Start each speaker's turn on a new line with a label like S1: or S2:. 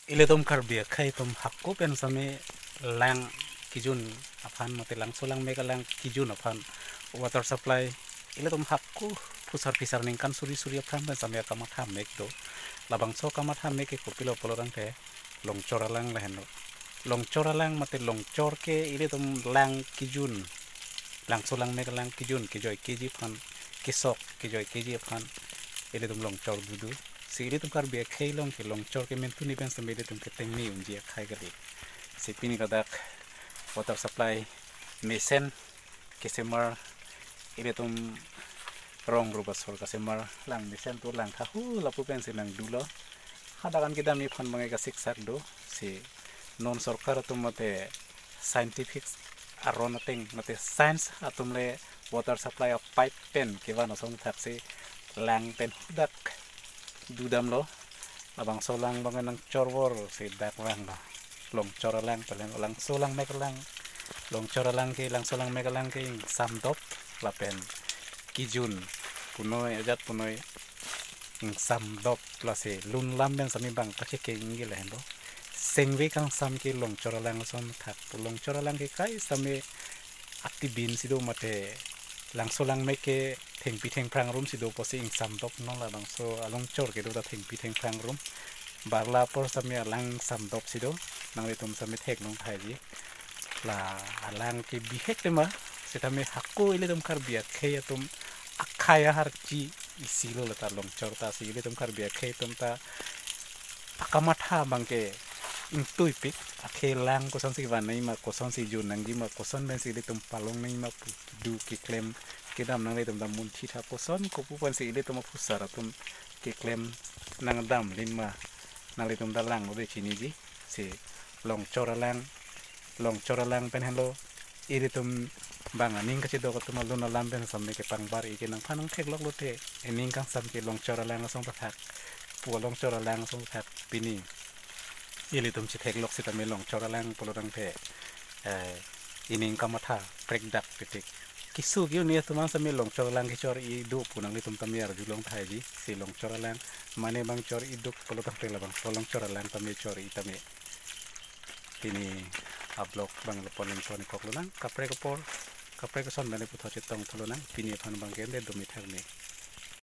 S1: ile tom karbi khai tom hakko pen same lang kijun aphan mate lang solang mega lang kijun aphan water supply ile tom hakko pusar pisar ningkan suri suri aphan pen same kamat ham mek do labang so kamat ham mek ko pilo polorang te longchor alang lehno longchor alang mate longchor ke ile tom lang kijun lang solang mega lang kijun kijoy kiji phan kisok kijoy kiji aphan ile tom longchor dudu si ile tum karbi khai long ke longchor ke men tuni pen same ile tum ke tengni unji khai gali si pini kadak water supply mesen kesemar ile tum rong rubasor kesemar lang mesen tu lang thahu lapu pen si lang dulo hadakan kita mi phan mangai ka siksak do si non sarkar tum mate scientific aron teng mate science atum le water supply of pipe pen ke wano song thak si lang pen hudak dudam lo abang solang bangan nang chorwor si dak lang lo long coralang paling lang solang megalang long coralang ke lang solang megalang ke samdop lapen kijun punoy ajat punoy samdop lase lun lam ben sami bang pache ke ngi lendo sengve kangsam ke long coralang son thak long coralang ke kai same akti bin sido mate lang solang me ke thengpi theng prang rum sido posi ing samdop no la bang so along chor ke do ta thengpi theng prang rum barla por same alang samdop sido nang tum same thek nong thai ji la alang ke bihek tema setame hakko ile tum karbia khaya tum akhaya har chi isilo la ta long chor ta si ile tum karbia khaya tum ta akamatha bangke intui pik akhe lang ko son si van nei ma ko son si jun nang ji ma ko son ben si ile tum palong nei ma pu du ki klem ke dam nang le tum dam mun thi tha ko son ko pu pan si ile tum pu sara tum ki klem nang dam lin ma nang le tum da lang ode chini ji si long coralang pen hello iri tum banga ning ka chido ko tum luna lam pen samme ke pangbar iki nang phanang thek lok lote ening kang sam ke long coralang song pathak pu long coralang song pathak pini ili tum chi thek lok sita me long coralang polorang the ining kamatha prek dak pitik kisu giu ni tumang samme long coralang ke chor i du punang li tum tamyar julong thai ji si long coralang mane bang chor i duk polotang te labang long coralang tamme chor i tame ini ablok bang leponing pon kok lunang kapre ko son bane putho chitong thulunang pini phan bang gende dumi thakni